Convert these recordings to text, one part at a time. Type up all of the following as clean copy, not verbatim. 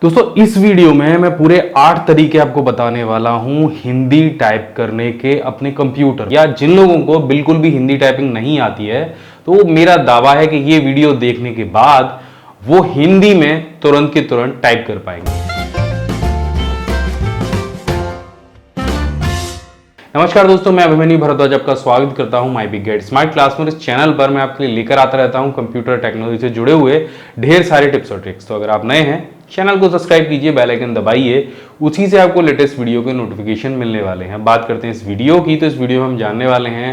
दोस्तों इस वीडियो में मैं पूरे 8 तरीके आपको बताने वाला हूं हिंदी टाइप करने के अपने कंप्यूटर। या जिन लोगों को बिल्कुल भी हिंदी टाइपिंग नहीं आती है तो मेरा दावा है कि ये वीडियो देखने के बाद वो हिंदी में तुरंत के तुरंत टाइप कर पाएंगे। नमस्कार दोस्तों, मैं अभिमन्यु भारद्वाज आपका स्वागत करता हूं my big gate smart class में। इस चैनल पर मैं आपके लिए लेकर आता रहता हूं कंप्यूटर टेक्नोलॉजी से जुड़े हुए ढेर सारे टिप्स और ट्रिक्स। तो अगर आप नए हैं चैनल को सब्सक्राइब कीजिए, बेल आइकन दबाइए, उसी से आपको लेटेस्ट वीडियो के नोटिफिकेशन मिलने वाले हैं। बात करते हैं इस वीडियो की, तो इस वीडियो में हम जानने वाले हैं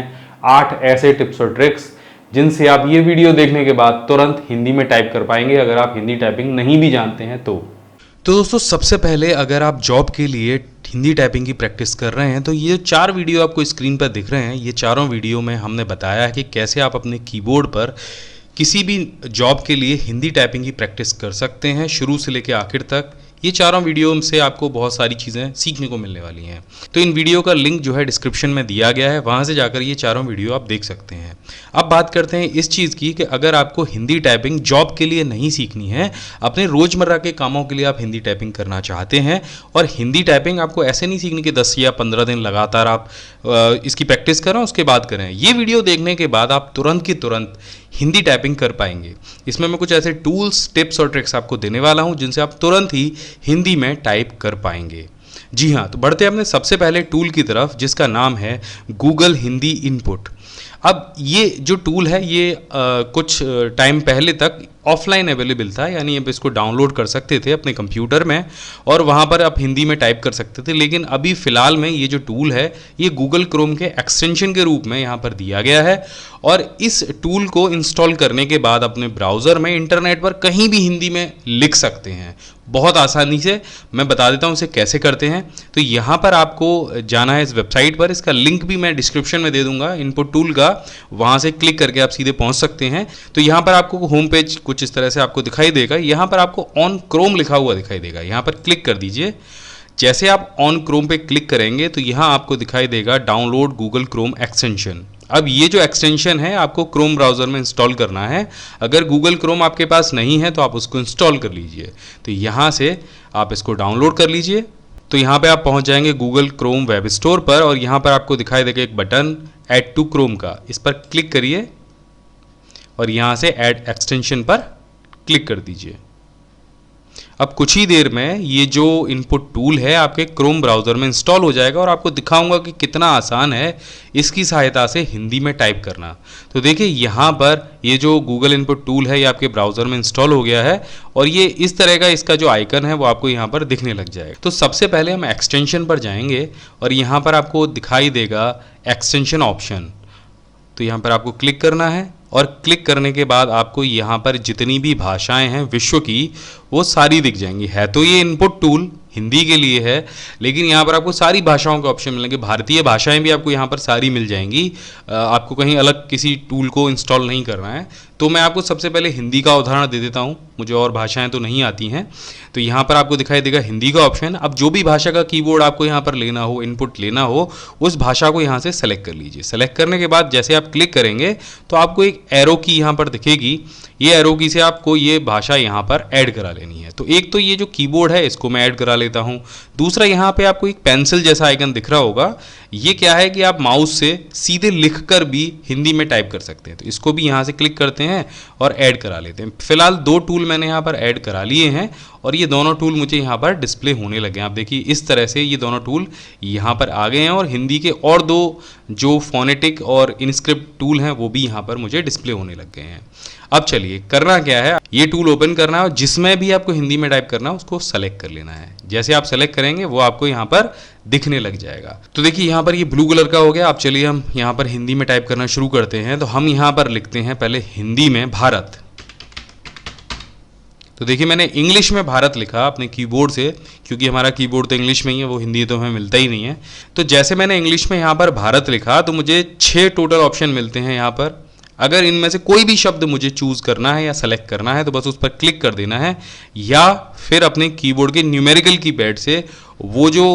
8 ऐसे टिप्स और ट्रिक्स जिनसे आप ये वीडियो देखने के बाद तुरंत हिंदी में टाइप कर पाएंगे अगर आप हिंदी टाइपिंग नहीं भी जानते हैं तो दोस्तों सबसे पहले अगर आप जॉब के लिए हिंदी टाइपिंग की प्रैक्टिस कर रहे हैं तो ये 4 वीडियो आपको स्क्रीन पर दिख रहे हैं। ये चारों वीडियो में हमने बताया है कि कैसे आप अपने कीबोर्ड पर किसी भी जॉब के लिए हिंदी टाइपिंग की प्रैक्टिस कर सकते हैं शुरू से लेकर आखिर तक। ये चारों वीडियो से आपको बहुत सारी चीज़ें सीखने को मिलने वाली हैं। तो इन वीडियो का लिंक जो है डिस्क्रिप्शन में दिया गया है, वहाँ से जाकर ये चारों वीडियो आप देख सकते हैं। अब बात करते हैं इस चीज़ की कि अगर आपको हिंदी टाइपिंग जॉब के लिए नहीं सीखनी है, अपने रोज़मर्रा के कामों के लिए आप हिंदी टाइपिंग करना चाहते हैं, और हिंदी टाइपिंग आपको ऐसे नहीं सीखनी कि 10 या 15 दिन लगातार आप इसकी प्रैक्टिस करें उसके बाद करें। ये वीडियो देखने के बाद आप तुरंत की तुरंत हिंदी टाइपिंग कर पाएंगे। इसमें मैं कुछ ऐसे टूल्स, टिप्स और ट्रिक्स आपको देने वाला हूं जिनसे आप तुरंत ही हिंदी में टाइप कर पाएंगे। जी हाँ, तो बढ़ते हैं अपने सबसे पहले टूल की तरफ जिसका नाम है गूगल हिंदी इनपुट। अब ये जो टूल है ये कुछ टाइम पहले तक ऑफलाइन अवेलेबल था, यानी आप इसको डाउनलोड कर सकते थे अपने कंप्यूटर में और वहाँ पर आप हिंदी में टाइप कर सकते थे। लेकिन अभी फ़िलहाल में ये जो टूल है ये गूगल क्रोम के एक्सटेंशन के रूप में यहाँ पर दिया गया है, और इस टूल को इंस्टॉल करने के बाद अपने ब्राउज़र में इंटरनेट पर कहीं भी हिंदी में लिख सकते हैं बहुत आसानी से। मैं बता देता हूँ इसे कैसे करते हैं। तो यहाँ पर आपको जाना है इस वेबसाइट पर, इसका लिंक भी मैं डिस्क्रिप्शन में दे दूंगा इनपुट टूल का, वहाँ से क्लिक करके आप सीधे पहुँच सकते हैं। तो यहाँ पर आपको होम पेज कुछ इस तरह से आपको दिखाई देगा। यहाँ पर आपको ऑन क्रोम लिखा हुआ दिखाई देगा, यहाँ पर क्लिक कर दीजिए। जैसे आप ऑन क्रोम पे क्लिक करेंगे तो यहाँ आपको दिखाई देगा डाउनलोड गूगल क्रोम एक्सटेंशन। अब ये जो एक्सटेंशन है आपको क्रोम ब्राउज़र में इंस्टॉल करना है। अगर गूगल क्रोम आपके पास नहीं है तो आप उसको इंस्टॉल कर लीजिए। तो यहाँ से आप इसको डाउनलोड कर लीजिए। तो यहाँ पे आप पहुँच जाएंगे गूगल क्रोम वेब स्टोर पर, और यहाँ पर आपको दिखाई देगा एक बटन ऐड टू क्रोम का, इस पर क्लिक करिए और यहाँ से ऐड एक्सटेंशन पर क्लिक कर दीजिए। अब कुछ ही देर में ये जो इनपुट टूल है आपके क्रोम ब्राउज़र में इंस्टॉल हो जाएगा, और आपको दिखाऊंगा कि कितना आसान है इसकी सहायता से हिंदी में टाइप करना। तो देखिए यहाँ पर ये जो गूगल इनपुट टूल है ये आपके ब्राउज़र में इंस्टॉल हो गया है, और ये इस तरह का इसका जो आइकन है वो आपको यहाँ पर दिखने लग जाएगा। तो सबसे पहले हम एक्सटेंशन पर जाएंगे और यहाँ पर आपको दिखाई देगा एक्सटेंशन ऑप्शन। तो यहाँ पर आपको क्लिक करना है, और क्लिक करने के बाद आपको यहाँ पर जितनी भी भाषाएं हैं विश्व की वो सारी दिख जाएंगी। है तो ये इनपुट टूल हिंदी के लिए है, लेकिन यहाँ पर आपको सारी भाषाओं के ऑप्शन मिलेंगे। भारतीय भाषाएं भी आपको यहाँ पर सारी मिल जाएंगी। आपको कहीं अलग किसी टूल को इंस्टॉल नहीं करना है। तो मैं आपको सबसे पहले हिंदी का उदाहरण दे देता हूँ, मुझे और भाषाएं तो नहीं आती हैं। तो यहाँ पर आपको दिखाई देगा हिंदी का ऑप्शन। अब जो भी भाषा का कीबोर्ड आपको यहाँ पर लेना हो, इनपुट लेना हो, उस भाषा को यहाँ से सेलेक्ट कर लीजिए। सेलेक्ट करने के बाद जैसे आप क्लिक करेंगे तो आपको एक एरो की यहाँ पर दिखेगी। ये एरो की से आपको ये भाषा यहाँ पर ऐड करा लेनी है। तो एक तो ये जो कीबोर्ड है इसको मैं ऐड करा लेता हूँ। दूसरा यहाँ पे आपको एक पेंसिल जैसा आइकन दिख रहा होगा, ये क्या है कि आप माउस से सीधे लिखकर भी हिंदी में टाइप कर सकते हैं। तो इसको भी यहाँ से क्लिक करते हैं और ऐड करा लेते हैं। फिलहाल 2 टूल मैंने यहाँ पर ऐड करा लिए हैं, और ये दोनों टूल मुझे यहाँ पर डिस्प्ले होने लगे हैं। आप देखिए इस तरह से ये दोनों टूल यहाँ पर आ गए हैं, और हिंदी के और 2 जो फोनेटिक और इनस्क्रिप्ट टूल हैं वो भी यहाँ पर मुझे डिस्प्ले होने लग गए हैं। अब चलिए करना क्या है, ये टूल ओपन करना है और जिसमें भी आपको हिंदी में टाइप करना है उसको सेलेक्ट कर लेना है। जैसे आप सेलेक्ट करेंगे वो आपको यहाँ पर दिखने लग जाएगा। तो देखिए यहाँ पर ये ब्लू कलर का हो गया। अब चलिए हम यहाँ पर हिंदी में टाइप करना शुरू करते हैं। तो हम यहाँ पर लिखते हैं पहले हिंदी में भारत। तो देखिए मैंने इंग्लिश में भारत लिखा अपने कीबोर्ड से, क्योंकि हमारा कीबोर्ड तो इंग्लिश में ही है, वो हिंदी तो हमें मिलता ही नहीं है। तो जैसे मैंने इंग्लिश में यहाँ पर भारत लिखा तो मुझे 6 टोटल ऑप्शन मिलते हैं यहाँ पर। अगर इनमें से कोई भी शब्द मुझे चूज़ करना है या सेलेक्ट करना है तो बस उस पर क्लिक कर देना है, या फिर अपने कीबोर्ड के न्यूमेरिकल कीपैड से वो जो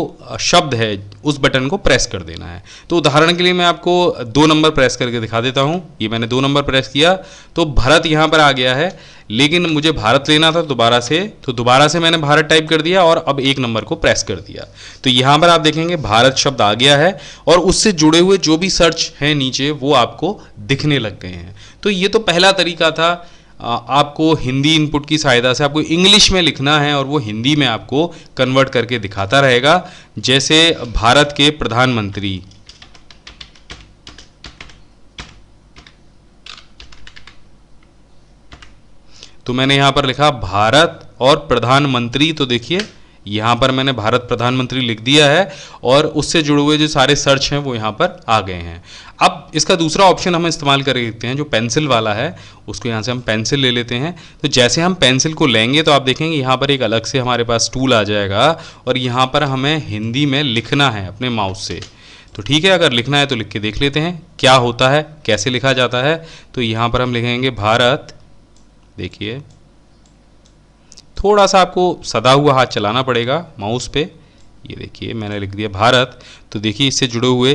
शब्द है उस बटन को प्रेस कर देना है। तो उदाहरण के लिए मैं आपको 2 नंबर प्रेस करके दिखा देता हूँ। ये मैंने 2 नंबर प्रेस किया तो भरत यहाँ पर आ गया है, लेकिन मुझे भारत लेना था दोबारा से, तो दोबारा से मैंने भारत टाइप कर दिया और अब 1 नंबर को प्रेस कर दिया। तो यहाँ पर आप देखेंगे भारत शब्द आ गया है और उससे जुड़े हुए जो भी सर्च हैं नीचे वो आपको दिखने लग गए हैं। तो ये तो पहला तरीका था, आपको हिंदी इनपुट की सहायता से आपको इंग्लिश में लिखना है और वो हिंदी में आपको कन्वर्ट करके दिखाता रहेगा। जैसे भारत के प्रधानमंत्री, तो मैंने यहां पर लिखा भारत और प्रधानमंत्री, तो देखिए यहां पर मैंने भारत प्रधानमंत्री लिख दिया है और उससे जुड़े हुए जो सारे सर्च हैं वो यहां पर आ गए हैं। अब इसका दूसरा ऑप्शन हम इस्तेमाल कर लेते हैं जो पेंसिल वाला है, उसको यहां से हम पेंसिल ले लेते हैं। तो जैसे हम पेंसिल को लेंगे तो आप देखेंगे यहां पर एक अलग से हमारे पास टूल आ जाएगा और यहां पर हमें हिंदी में लिखना है अपने माउस से। तो ठीक है, अगर लिखना है तो लिख के देख लेते हैं क्या होता है, कैसे लिखा जाता है। तो यहां पर हम लिखेंगे भारत, देखिए थोड़ा सा आपको सदा हुआ हाथ चलाना पड़ेगा माउस पे, ये देखिए मैंने लिख दिया भारत। तो देखिए इससे जुड़े हुए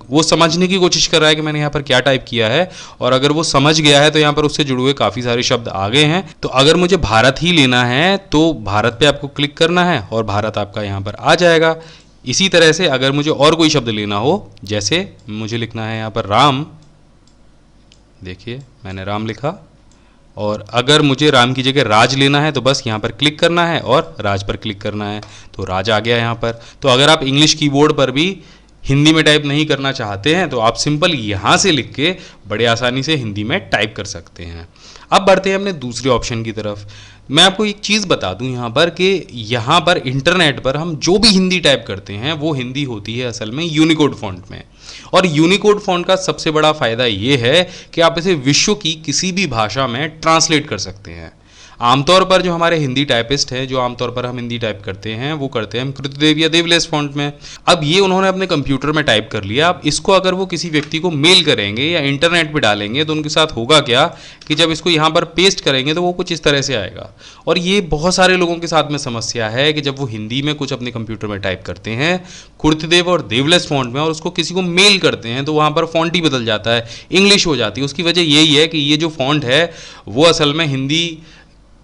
वो समझने की कोशिश कर रहा है कि मैंने यहाँ पर क्या टाइप किया है, और अगर वो समझ गया है तो यहाँ पर उससे जुड़े हुए काफ़ी सारे शब्द आ गए हैं। तो अगर मुझे भारत ही लेना है तो भारत पे आपको क्लिक करना है और भारत आपका यहाँ पर आ जाएगा। इसी तरह से अगर मुझे और कोई शब्द लेना हो, जैसे मुझे लिखना है यहाँ पर राम, देखिए मैंने राम लिखा, और अगर मुझे राम की जगह राज लेना है तो बस यहाँ पर क्लिक करना है और राज पर क्लिक करना है, तो राज आ गया यहाँ पर। तो अगर आप इंग्लिश कीबोर्ड पर भी हिंदी में टाइप नहीं करना चाहते हैं तो आप सिंपल यहाँ से लिख के बड़े आसानी से हिंदी में टाइप कर सकते हैं। अब बढ़ते हैं अपने दूसरे ऑप्शन की तरफ। मैं आपको एक चीज़ बता दूं यहाँ पर कि यहाँ पर इंटरनेट पर हम जो भी हिंदी टाइप करते हैं वो हिंदी होती है असल में यूनिकोड फॉन्ट में। और यूनिकोड फॉन्ट का सबसे बड़ा फ़ायदा ये है कि आप इसे विश्व की किसी भी भाषा में ट्रांसलेट कर सकते हैं। आमतौर पर जो हमारे हिंदी टाइपिस्ट हैं, जो आमतौर पर हम हिंदी टाइप करते हैं, वो करते हैं हम कृतदेव या देवलेस फॉन्ट में। अब ये उन्होंने अपने कंप्यूटर में टाइप कर लिया। अब इसको अगर वो किसी व्यक्ति को मेल करेंगे या इंटरनेट पे डालेंगे तो उनके साथ होगा क्या कि जब इसको यहाँ पर पेस्ट करेंगे तो वो कुछ इस तरह से आएगा। और ये बहुत सारे लोगों के साथ में समस्या है कि जब वो हिंदी में कुछ अपने कंप्यूटर में टाइप करते हैं कृतदेव और देवलेस फॉन्ट में और उसको किसी को मेल करते हैं तो वहाँ पर फॉन्ट ही बदल जाता है, इंग्लिश हो जाती है। उसकी वजह यही है कि ये जो फॉन्ट है वो असल में हिंदी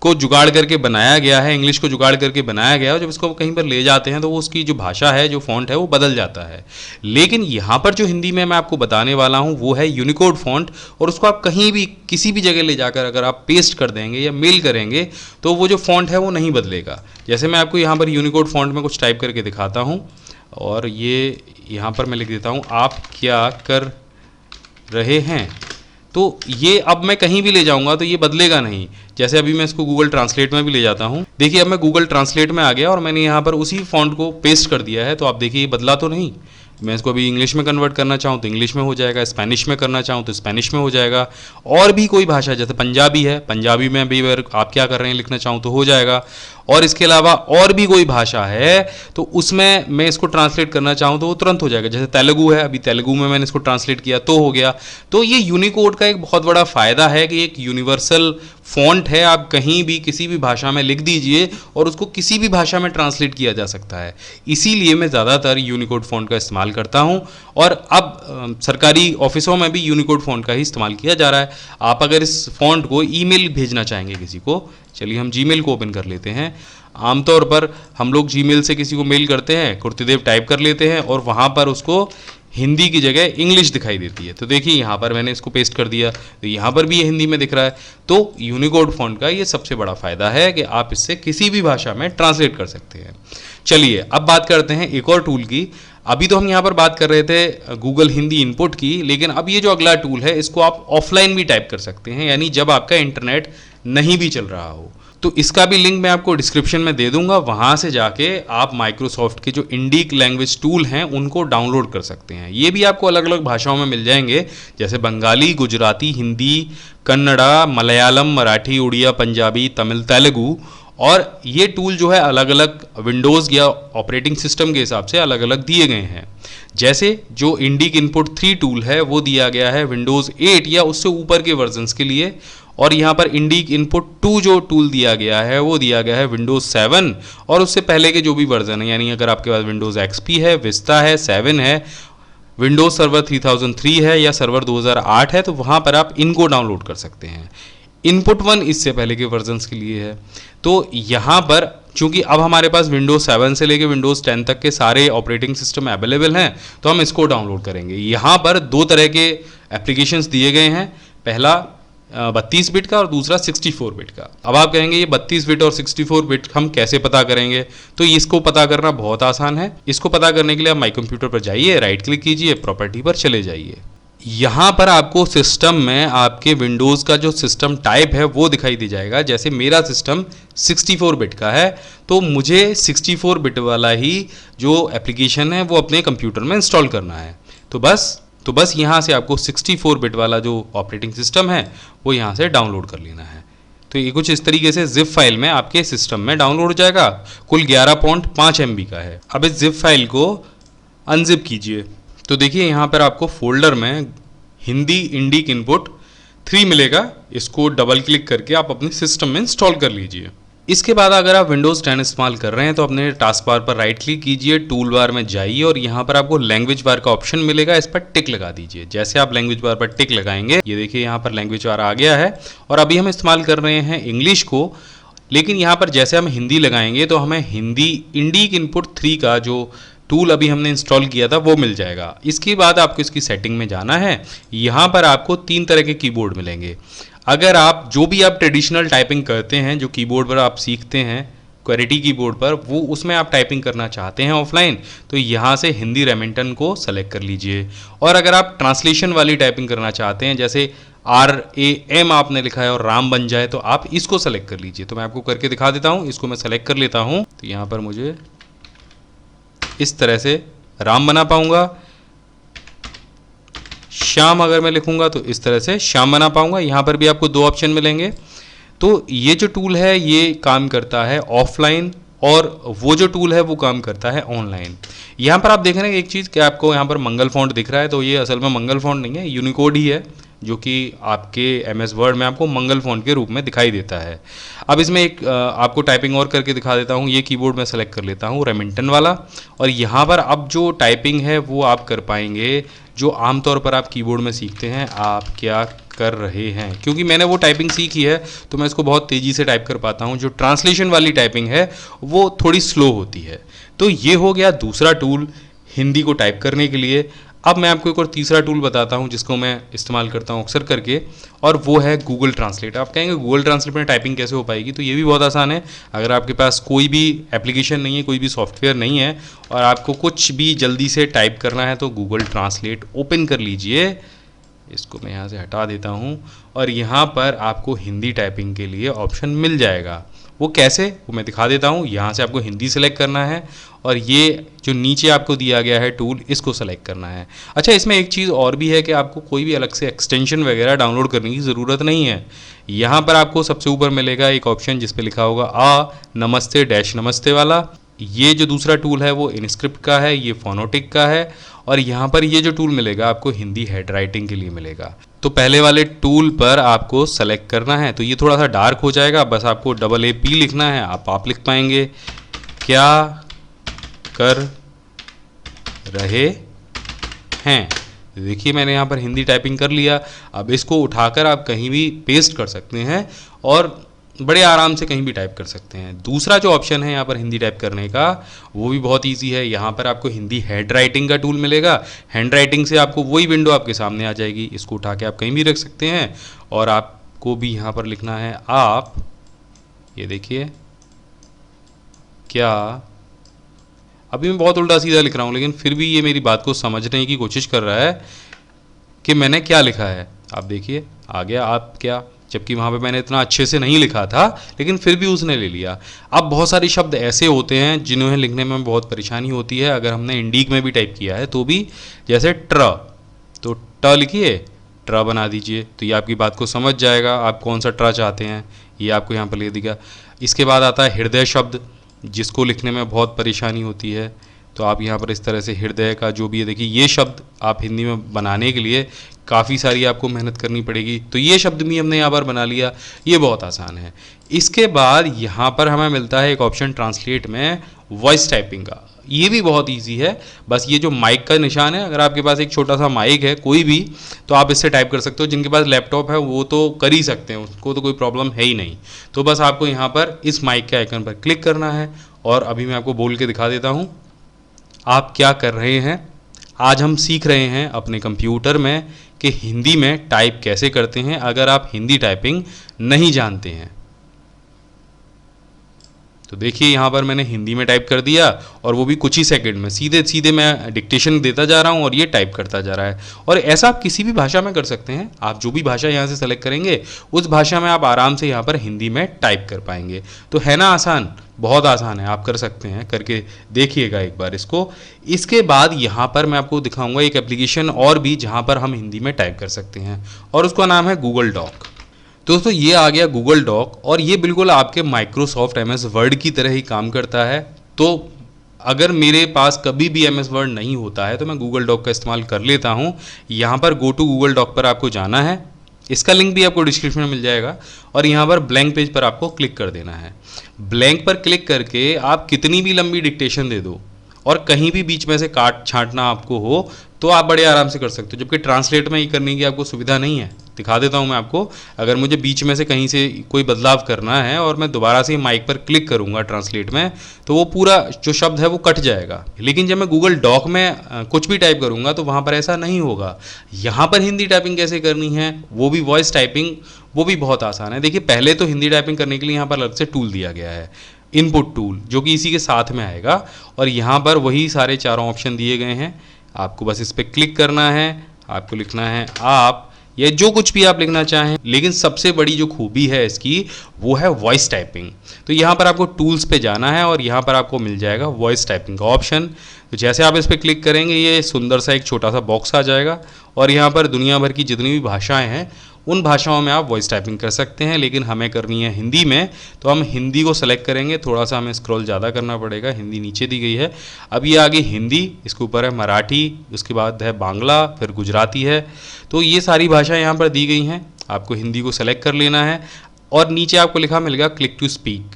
को जुगाड़ करके बनाया गया है, इंग्लिश को जुगाड़ करके बनाया गया है, और जब इसको कहीं पर ले जाते हैं तो वो उसकी जो भाषा है, जो फॉन्ट है, वो बदल जाता है। लेकिन यहाँ पर जो हिंदी में मैं आपको बताने वाला हूँ वो है यूनिकोड फॉन्ट, और उसको आप कहीं भी किसी भी जगह ले जाकर अगर आप पेस्ट कर देंगे या मेल करेंगे तो वो जो फॉन्ट है वो नहीं बदलेगा। जैसे मैं आपको यहाँ पर यूनिकोड फॉन्ट में कुछ टाइप करके दिखाता हूँ, और ये यहाँ पर मैं लिख देता हूँ आप क्या कर रहे हैं। तो ये अब मैं कहीं भी ले जाऊंगा तो ये बदलेगा नहीं। जैसे अभी मैं इसको गूगल ट्रांसलेट में भी ले जाता हूँ, देखिए अब मैं गूगल ट्रांसलेट में आ गया और मैंने यहाँ पर उसी फॉन्ट को पेस्ट कर दिया है। तो आप देखिए ये बदला तो नहीं। मैं इसको अभी इंग्लिश में कन्वर्ट करना चाहूँ तो इंग्लिश में हो जाएगा, स्पेनिश में करना चाहूँ तो स्पेनिश में हो जाएगा, और भी कोई भाषा जैसे पंजाबी है, पंजाबी में भी अगर आप क्या कर रहे हैं लिखना चाहूँ तो हो जाएगा। और इसके अलावा और भी कोई भाषा है तो उसमें मैं इसको ट्रांसलेट करना चाहूँ तो वो तुरंत हो जाएगा। जैसे तेलुगु है, अभी तेलुगु में मैंने इसको ट्रांसलेट किया तो हो गया। तो ये यूनिकोड का एक बहुत बड़ा फ़ायदा है कि एक यूनिवर्सल फॉन्ट है, आप कहीं भी किसी भी भाषा में लिख दीजिए और उसको किसी भी भाषा में ट्रांसलेट किया जा सकता है। इसीलिए मैं ज़्यादातर यूनिकोड फॉन्ट का इस्तेमाल करता हूँ, और अब सरकारी ऑफिसों में भी यूनिकोड फॉन्ट का ही इस्तेमाल किया जा रहा है। आप अगर इस फॉन्ट को ईमेल भेजना चाहेंगे किसी को, चलिए हम जीमेल को ओपन कर लेते हैं। आमतौर पर हम लोग जीमेल से किसी को मेल करते हैं, कृतदेव टाइप कर लेते हैं और वहाँ पर उसको हिंदी की जगह इंग्लिश दिखाई देती है। तो देखिए यहाँ पर मैंने इसको पेस्ट कर दिया तो यहाँ पर भी ये हिंदी में दिख रहा है। तो यूनिकोड फॉन्ट का ये सबसे बड़ा फ़ायदा है कि आप इससे किसी भी भाषा में ट्रांसलेट कर सकते हैं। चलिए अब बात करते हैं एक और टूल की। अभी तो हम यहाँ पर बात कर रहे थे गूगल हिंदी इनपुट की, लेकिन अब ये जो अगला टूल है इसको आप ऑफलाइन भी टाइप कर सकते हैं, यानी जब आपका इंटरनेट नहीं भी चल रहा हो। तो इसका भी लिंक मैं आपको डिस्क्रिप्शन में दे दूंगा, वहाँ से जाके आप माइक्रोसॉफ्ट के जो इंडिक लैंग्वेज टूल हैं उनको डाउनलोड कर सकते हैं। ये भी आपको अलग अलग भाषाओं में मिल जाएंगे, जैसे बंगाली, गुजराती, हिंदी, कन्नड़ा, मलयालम, मराठी, उड़िया, पंजाबी, तमिल, तेलुगु। और ये टूल जो है अलग अलग विंडोज़ या ऑपरेटिंग सिस्टम के हिसाब से अलग अलग दिए गए हैं। जैसे जो इंडिक इनपुट 3 टूल है वो दिया गया है विंडोज़ 8 या उससे ऊपर के वर्जन्स के लिए, और यहाँ पर इंडिक इनपुट 2 जो टूल दिया गया है वो दिया गया है विंडोज़ 7 और उससे पहले के जो भी वर्जन है, यानी अगर आपके पास विंडोज़ XP है, विस्ता है, 7 है, विंडोज़ सर्वर 3003 है या सर्वर 2008 है, तो वहाँ पर आप इनको डाउनलोड कर सकते हैं। इनपुट 1 इससे पहले के वर्जन्स के लिए है। तो यहाँ पर चूंकि अब हमारे पास विंडोज़ 7 से लेके विंडोज़ 10 तक के सारे ऑपरेटिंग सिस्टम अवेलेबल हैं, तो हम इसको डाउनलोड करेंगे। यहाँ पर दो तरह के एप्लीकेशंस दिए गए हैं, पहला 32 बिट का और दूसरा 64 बिट का। अब आप कहेंगे ये 32 बिट और 64 बिट हम कैसे पता करेंगे? तो इसको पता करना बहुत आसान है। इसको पता करने के लिए आप माई कंप्यूटर पर जाइए, राइट क्लिक कीजिए, प्रॉपर्टी पर चले जाइए। यहाँ पर आपको सिस्टम में आपके विंडोज़ का जो सिस्टम टाइप है वो दिखाई दे जाएगा। जैसे मेरा सिस्टम 64 बिट का है, तो मुझे 64 बिट वाला ही जो एप्लीकेशन है वो अपने कंप्यूटर में इंस्टॉल करना है। तो बस यहाँ से आपको 64 बिट वाला जो ऑपरेटिंग सिस्टम है वो यहाँ से डाउनलोड कर लेना है। तो ये कुछ इस तरीके से जिप फाइल में आपके सिस्टम में डाउनलोड हो जाएगा। कुल 11.5 MB का है। अब इस जिप फाइल को अनजिप कीजिए। तो देखिए यहाँ पर आपको फोल्डर में हिंदी इंडिक इनपुट 3 मिलेगा। इसको डबल क्लिक करके आप अपने सिस्टम में इंस्टॉल कर लीजिए। इसके बाद अगर आप विंडोज़ 10 इस्तेमाल कर रहे हैं तो अपने टास्क बार पर राइट क्लिक कीजिए, टूल बार में जाइए और यहाँ पर आपको लैंग्वेज बार का ऑप्शन मिलेगा, इस पर टिक लगा दीजिए। जैसे आप लैंग्वेज बार पर टिक लगाएंगे, ये देखिए यहाँ पर लैंग्वेज बार आ गया है और अभी हम इस्तेमाल कर रहे हैं इंग्लिश को। लेकिन यहाँ पर जैसे हम हिंदी लगाएंगे तो हमें हिंदी इंडिक इनपुट 3 का जो टूल अभी हमने इंस्टॉल किया था वो मिल जाएगा। इसके बाद आपको इसकी सेटिंग में जाना है। यहाँ पर आपको 3 तरह के कीबोर्ड मिलेंगे। अगर आप जो भी आप ट्रेडिशनल टाइपिंग करते हैं, जो कीबोर्ड पर आप सीखते हैं क्वेरिटी कीबोर्ड पर, वो उसमें आप टाइपिंग करना चाहते हैं ऑफलाइन, तो यहाँ से हिंदी रेमिंटन को सेलेक्ट कर लीजिए। और अगर आप ट्रांसलेशन वाली टाइपिंग करना चाहते हैं, जैसे RAM आपने लिखा है और राम बन जाए, तो आप इसको सेलेक्ट कर लीजिए। तो मैं आपको करके दिखा देता हूँ। इसको मैं सेलेक्ट कर लेता हूँ, तो यहाँ पर मुझे इस तरह से राम बना पाऊंगा। श्याम अगर मैं लिखूंगा तो इस तरह से श्याम बना पाऊंगा। यहाँ पर भी आपको 2 ऑप्शन मिलेंगे। तो ये जो टूल है ये काम करता है ऑफलाइन और वो जो टूल है वो काम करता है ऑनलाइन। यहाँ पर आप देख रहे हैं एक चीज़ कि आपको यहाँ पर मंगल फॉन्ट दिख रहा है, तो ये असल में मंगल फॉन्ट नहीं है, यूनिकोड ही है, जो कि आपके MS वर्ड में आपको मंगल फॉन्ट के रूप में दिखाई देता है। अब इसमें एक आपको टाइपिंग और करके दिखा देता हूँ। ये कीबोर्ड में सेलेक्ट कर लेता हूँ रेमिंटन वाला, और यहाँ पर अब जो टाइपिंग है वो आप कर पाएंगे जो आमतौर पर आप कीबोर्ड में सीखते हैं। आप क्या कर रहे हैं, क्योंकि मैंने वो टाइपिंग सीखी है तो मैं इसको बहुत तेज़ी से टाइप कर पाता हूँ। जो ट्रांसलेशन वाली टाइपिंग है वो थोड़ी स्लो होती है। तो ये हो गया दूसरा टूल हिंदी को टाइप करने के लिए। अब मैं आपको एक और तीसरा टूल बताता हूं जिसको मैं इस्तेमाल करता हूं अक्सर करके, और वो है गूगल ट्रांसलेट। आप कहेंगे गूगल ट्रांसलेट में टाइपिंग कैसे हो पाएगी? तो ये भी बहुत आसान है। अगर आपके पास कोई भी एप्लीकेशन नहीं है, कोई भी सॉफ्टवेयर नहीं है और आपको कुछ भी जल्दी से टाइप करना है, तो गूगल ट्रांसलेट ओपन कर लीजिए। इसको मैं यहाँ से हटा देता हूँ और यहाँ पर आपको हिंदी टाइपिंग के लिए ऑप्शन मिल जाएगा। वो कैसे, वो मैं दिखा देता हूँ। यहाँ से आपको हिंदी सेलेक्ट करना है और ये जो नीचे आपको दिया गया है टूल, इसको सेलेक्ट करना है। अच्छा, इसमें एक चीज़ और भी है कि आपको कोई भी अलग से एक्सटेंशन वगैरह डाउनलोड करने की ज़रूरत नहीं है। यहाँ पर आपको सबसे ऊपर मिलेगा एक ऑप्शन जिस पे लिखा होगा नमस्ते डैश नमस्ते वाला। ये जो दूसरा टूल है वो इनस्क्रिप्ट का है, ये फोनोटिक का है, और यहाँ पर ये जो टूल मिलेगा आपको हिंदी हेड राइटिंग के लिए मिलेगा। तो पहले वाले टूल पर आपको सेलेक्ट करना है। तो ये थोड़ा सा डार्क हो जाएगा, बस आपको AP लिखना है। आप लिख पाएंगे क्या कर रहे हैं। देखिए मैंने यहाँ पर हिंदी टाइपिंग कर लिया। अब इसको उठाकर आप कहीं भी पेस्ट कर सकते हैं और बड़े आराम से कहीं भी टाइप कर सकते हैं। दूसरा जो ऑप्शन है यहाँ पर हिंदी टाइप करने का, वो भी बहुत इजी है। यहाँ पर आपको हिंदी हेड राइटिंग का टूल मिलेगा। हैंड राइटिंग से आपको वही विंडो आपके सामने आ जाएगी। इसको उठा के आप कहीं भी रख सकते हैं और आपको भी यहाँ पर लिखना है आप, ये देखिए क्या, अभी मैं बहुत उल्टा सीधा लिख रहा हूँ लेकिन फिर भी ये मेरी बात को समझने की कोशिश कर रहा है कि मैंने क्या लिखा है। आप देखिए आ गया आप क्या, जबकि वहाँ पे मैंने इतना अच्छे से नहीं लिखा था लेकिन फिर भी उसने ले लिया। अब बहुत सारे शब्द ऐसे होते हैं जिन्हें लिखने में बहुत परेशानी होती है। अगर हमने इंडिक में भी टाइप किया है तो भी, जैसे ट्र, तो ट लिखिए, ट्र बना दीजिए, तो ये आपकी बात को समझ जाएगा आप कौन सा ट्र चाहते हैं, ये आपको यहाँ पर ले देगा। इसके बाद आता है हृदय शब्द, जिसको लिखने में बहुत परेशानी होती है। तो आप यहाँ पर इस तरह से हृदय का जो भी है, देखिए ये शब्द आप हिंदी में बनाने के लिए काफ़ी सारी आपको मेहनत करनी पड़ेगी। तो ये शब्द भी हमने यहाँ पर बना लिया, ये बहुत आसान है। इसके बाद यहाँ पर हमें मिलता है एक ऑप्शन ट्रांसलेट में वॉइस टाइपिंग का, ये भी बहुत इजी है। बस ये जो माइक का निशान है, अगर आपके पास एक छोटा सा माइक है कोई भी, तो आप इससे टाइप कर सकते हो। जिनके पास लैपटॉप है वो तो कर ही सकते हैं, उसको तो कोई प्रॉब्लम है ही नहीं। तो बस आपको यहाँ पर इस माइक के आइकन पर क्लिक करना है और अभी मैं आपको बोल के दिखा देता हूँ आप क्या कर रहे हैं। आज हम सीख रहे हैं अपने कंप्यूटर में कि हिंदी में टाइप कैसे करते हैं अगर आप हिंदी टाइपिंग नहीं जानते हैं। तो देखिए यहाँ पर मैंने हिंदी में टाइप कर दिया और वो भी कुछ ही सेकंड में, सीधे सीधे मैं डिक्टेशन देता जा रहा हूँ और ये टाइप करता जा रहा है। और ऐसा आप किसी भी भाषा में कर सकते हैं। आप जो भी भाषा यहाँ से सेलेक्ट करेंगे उस भाषा में आप आराम से यहाँ पर हिंदी में टाइप कर पाएंगे। तो है ना आसान, बहुत आसान है, आप कर सकते हैं, करके देखिएगा एक बार इसको। इसके बाद यहाँ पर मैं आपको दिखाऊंगा एक एप्लीकेशन और भी जहाँ पर हम हिंदी में टाइप कर सकते हैं और उसका नाम है गूगल डॉक। दोस्तों ये आ गया गूगल डॉक और ये बिल्कुल आपके माइक्रोसॉफ्ट MS वर्ड की तरह ही काम करता है। तो अगर मेरे पास कभी भी MS वर्ड नहीं होता है तो मैं गूगल डॉक का इस्तेमाल कर लेता हूँ। यहाँ पर गो टू गूगल डॉक पर आपको जाना है, इसका लिंक भी आपको डिस्क्रिप्शन में मिल जाएगा और यहाँ पर ब्लैंक पेज पर आपको क्लिक कर देना है। ब्लैंक पर क्लिक करके आप कितनी भी लंबी डिक्टेशन दे दो और कहीं भी बीच में से काट छांटना आपको हो तो आप बड़े आराम से कर सकते हो, जबकि ट्रांसलेट में ये करने की आपको सुविधा नहीं है। दिखा देता हूँ मैं आपको। अगर मुझे बीच में से कहीं से कोई बदलाव करना है और मैं दोबारा से माइक पर क्लिक करूँगा ट्रांसलेट में, तो वो पूरा जो शब्द है वो कट जाएगा। लेकिन जब मैं गूगल डॉक में कुछ भी टाइप करूँगा तो वहाँ पर ऐसा नहीं होगा। यहाँ पर हिंदी टाइपिंग कैसे करनी है, वो भी वॉइस टाइपिंग, वो भी बहुत आसान है। देखिए पहले तो हिंदी टाइपिंग करने के लिए यहाँ पर अलग से टूल दिया गया है, इनपुट टूल, जो कि इसी के साथ में आएगा और यहाँ पर वही सारे चारों ऑप्शन दिए गए हैं। आपको बस इस पर क्लिक करना है, आपको लिखना है आप, या जो कुछ भी आप लिखना चाहें। लेकिन सबसे बड़ी जो खूबी है इसकी वो है वॉइस टाइपिंग। तो यहाँ पर आपको टूल्स पे जाना है और यहाँ पर आपको मिल जाएगा वॉइस टाइपिंग का ऑप्शन। तो जैसे आप इस पर क्लिक करेंगे ये सुंदर सा एक छोटा सा बॉक्स आ जाएगा और यहाँ पर दुनिया भर की जितनी भी भाषाएं हैं उन भाषाओं में आप वॉइस टाइपिंग कर सकते हैं। लेकिन हमें करनी है हिंदी में, तो हम हिंदी को सेलेक्ट करेंगे। थोड़ा सा हमें स्क्रॉल ज़्यादा करना पड़ेगा, हिंदी नीचे दी गई है। अब ये आगे हिंदी, इसके ऊपर है मराठी, उसके बाद है बांग्ला, फिर गुजराती है। तो ये सारी भाषाएं यहाँ पर दी गई हैं। आपको हिंदी को सेलेक्ट कर लेना है और नीचे आपको लिखा मिलेगा क्लिक टू स्पीक।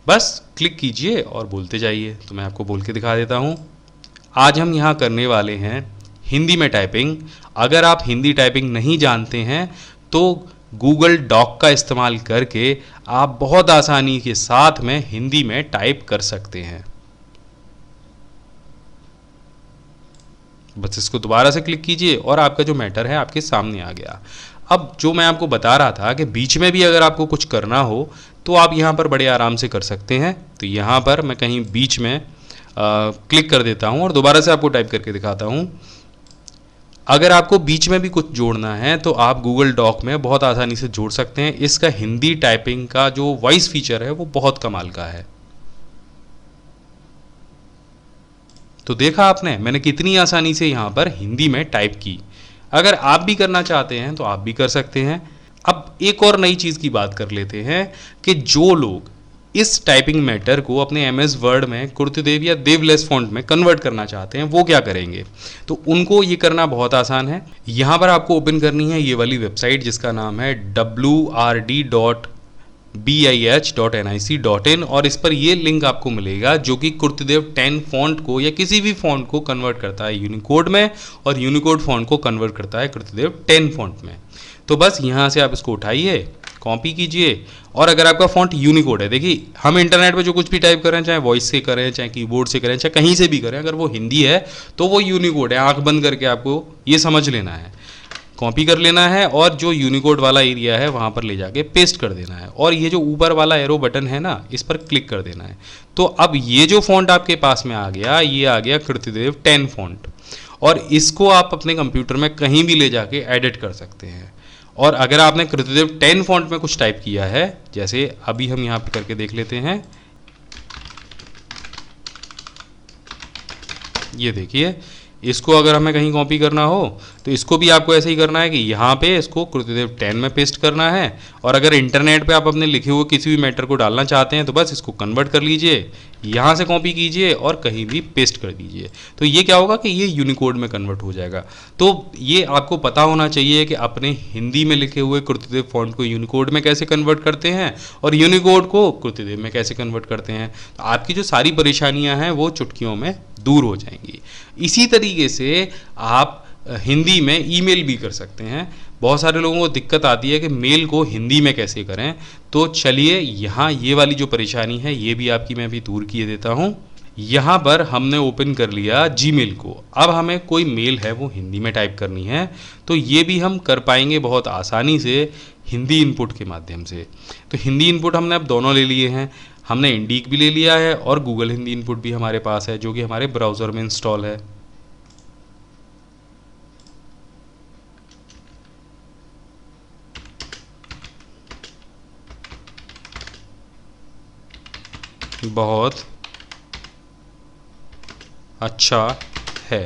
बस क्लिक कीजिए और बोलते जाइए। तो मैं आपको बोल के दिखा देता हूँ। आज हम यहाँ करने वाले हैं हिंदी में टाइपिंग। अगर आप हिंदी टाइपिंग नहीं जानते हैं तो गूगल डॉक का इस्तेमाल करके आप बहुत आसानी के साथ में हिंदी में टाइप कर सकते हैं। बस इसको दोबारा से क्लिक कीजिए और आपका जो मैटर है आपके सामने आ गया। अब जो मैं आपको बता रहा था कि बीच में भी अगर आपको कुछ करना हो तो आप यहाँ पर बड़े आराम से कर सकते हैं। तो यहाँ पर मैं कहीं बीच में क्लिक कर देता हूँ और दोबारा से आपको टाइप करके दिखाता हूँ। अगर आपको बीच में भी कुछ जोड़ना है तो आप गूगल डॉक में बहुत आसानी से जोड़ सकते हैं। इसका हिंदी टाइपिंग का जो वॉइस फीचर है वो बहुत कमाल का है। तो देखा आपने, मैंने कितनी आसानी से यहाँ पर हिंदी में टाइप की। अगर आप भी करना चाहते हैं तो आप भी कर सकते हैं। अब एक और नई चीज़ की बात कर लेते हैं कि जो लोग इस टाइपिंग मैटर को अपने MS वर्ड में कुर्तदेव या देवलेस फॉन्ट में कन्वर्ट करना चाहते हैं, वो क्या करेंगे? तो उनको ये करना बहुत आसान है। यहाँ पर आपको ओपन करनी है ये वाली वेबसाइट जिसका नाम है wrd.bih.nic.in और इस पर ये लिंक आपको मिलेगा जो कि कुर्तदेव 10 फॉन्ट को या किसी भी फॉन्ट को कन्वर्ट करता है यूनिकोड में और यूनिकोड फॉन्ट को कन्वर्ट करता है कुर्तदेव 10 फॉन्ट में। तो बस यहाँ से आप इसको उठाइए, कॉपी कीजिए और अगर आपका फॉन्ट यूनिकोड है, देखिए हम इंटरनेट पे जो कुछ भी टाइप करें, चाहे वॉइस से करें, चाहे कीबोर्ड से करें, चाहे कहीं से भी करें, अगर वो हिंदी है तो वो यूनिकोड है। आंख बंद करके आपको ये समझ लेना है, कॉपी कर लेना है और जो यूनिकोड वाला एरिया है वहाँ पर ले जाके पेस्ट कर देना है और ये जो ऊपर वाला एरो बटन है ना, इस पर क्लिक कर देना है। तो अब ये जो फॉन्ट आपके पास में आ गया, ये आ गया कुर्तदेव 10 फॉन्ट और इसको आप अपने कंप्यूटर में कहीं भी ले जाके एडिट कर सकते हैं। और अगर आपने कुर्तदेव 10 फॉन्ट में कुछ टाइप किया है, जैसे अभी हम यहाँ पे करके देख लेते हैं, ये देखिए इसको अगर हमें कहीं कॉपी करना हो तो इसको भी आपको ऐसे ही करना है कि यहाँ पे इसको कृतिदेव 10 में पेस्ट करना है, और अगर इंटरनेट पे आप अपने लिखे हुए किसी भी मैटर को डालना चाहते हैं तो बस इसको कन्वर्ट कर लीजिए, यहाँ से कॉपी कीजिए और कहीं भी पेस्ट कर दीजिए। तो ये क्या होगा कि ये यूनिकोड में कन्वर्ट हो जाएगा। तो ये आपको पता होना चाहिए कि अपने हिंदी में लिखे हुए कृतिदेव फॉन्ट को यूनिकोड में कैसे कन्वर्ट करते हैं और यूनिकोड को कृतिदेव में कैसे कन्वर्ट करते हैं। तो आपकी जो सारी परेशानियां हैं वो चुटकियों में दूर हो जाएंगी। इसी तरीके से आप हिंदी में ईमेल भी कर सकते हैं। बहुत सारे लोगों को दिक्कत आती है कि मेल को हिंदी में कैसे करें, तो चलिए यहाँ ये वाली जो परेशानी है ये भी आपकी मैं अभी दूर किए देता हूँ। यहाँ पर हमने ओपन कर लिया जीमेल को। अब हमें कोई मेल है वो हिंदी में टाइप करनी है, तो ये भी हम कर पाएंगे बहुत आसानी से हिंदी इनपुट के माध्यम से। तो हिंदी इनपुट हमने अब दोनों ले लिए हैं, हमने इंडीक भी ले लिया है और गूगल हिंदी इनपुट भी हमारे पास है जो कि हमारे ब्राउज़र में इंस्टॉल है। बहुत अच्छा है।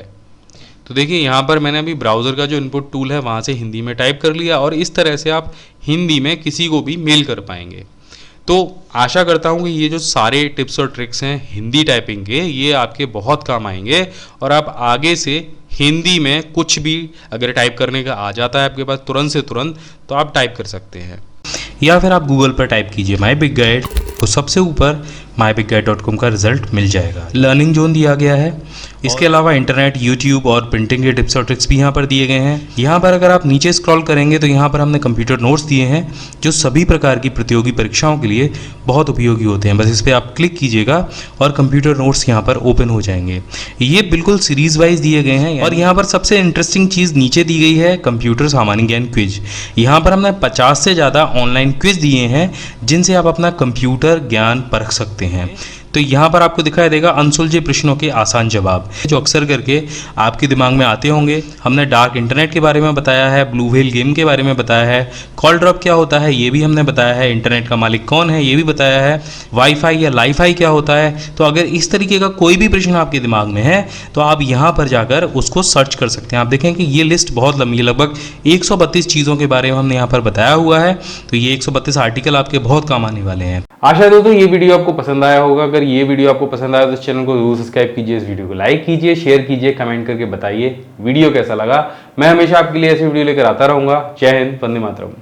तो देखिए यहाँ पर मैंने अभी ब्राउज़र का जो इनपुट टूल है वहाँ से हिंदी में टाइप कर लिया, और इस तरह से आप हिंदी में किसी को भी मेल कर पाएंगे। तो आशा करता हूँ कि ये जो सारे टिप्स और ट्रिक्स हैं हिंदी टाइपिंग के, ये आपके बहुत काम आएंगे और आप आगे से हिंदी में कुछ भी अगर टाइप करने का आ जाता है आपके पास तुरंत से तुरंत, तो आप टाइप कर सकते हैं। या फिर आप गूगल पर टाइप कीजिए माई बिग गाइड, तो सबसे ऊपर myBigGuide.com का रिजल्ट मिल जाएगा। लर्निंग जोन दिया गया है, इसके अलावा इंटरनेट, यूट्यूब और प्रिंटिंग के टिप्स और ट्रिक्स भी यहाँ पर दिए गए हैं। यहाँ पर अगर आप नीचे स्क्रॉल करेंगे तो यहाँ पर हमने कंप्यूटर नोट्स दिए हैं जो सभी प्रकार की प्रतियोगी परीक्षाओं के लिए बहुत उपयोगी होते हैं। बस इस पर आप क्लिक कीजिएगा और कंप्यूटर नोट्स यहाँ पर ओपन हो जाएंगे। ये बिल्कुल सीरीज वाइज दिए गए हैं, और यहाँ पर सबसे इंटरेस्टिंग चीज़ नीचे दी गई है कंप्यूटर सामान्य ज्ञान क्विज। यहाँ पर हमने 50 से ज़्यादा ऑनलाइन क्विज दिए हैं जिनसे आप अपना कंप्यूटर ज्ञान परख सकते हैं। तो यहाँ पर आपको दिखाई देगा अनसुलझे प्रश्नों के आसान जवाब, जो अक्सर करके आपके दिमाग में आते होंगे। हमने डार्क इंटरनेट के बारे में बताया है, ब्लू व्हेल गेम के बारे में बताया है, कॉल ड्रॉप क्या होता है ये भी हमने बताया है, इंटरनेट का मालिक कौन है ये भी बताया है, वाईफाई या लाईफाई क्या होता है। तो अगर इस तरीके का कोई भी प्रश्न आपके दिमाग में है तो आप यहाँ पर जाकर उसको सर्च कर सकते हैं। आप देखें कि ये लिस्ट बहुत लंबी है, लगभग 132 चीज़ों के बारे में हमने यहाँ पर बताया हुआ है। तो ये 132 आर्टिकल आपके बहुत काम आने वाले हैं। आशा है दोस्तों ये वीडियो आपको पसंद आया होगा। अगर ये वीडियो आपको पसंद आया तो इस चैनल को जरूर सब्सक्राइब कीजिए, इस वीडियो को लाइक कीजिए, शेयर कीजिए, कमेंट करके बताइए वीडियो कैसा लगा। मैं हमेशा आपके लिए ऐसी वीडियो लेकर आता रहूंगा। जय हिंद, वंदे मातरम।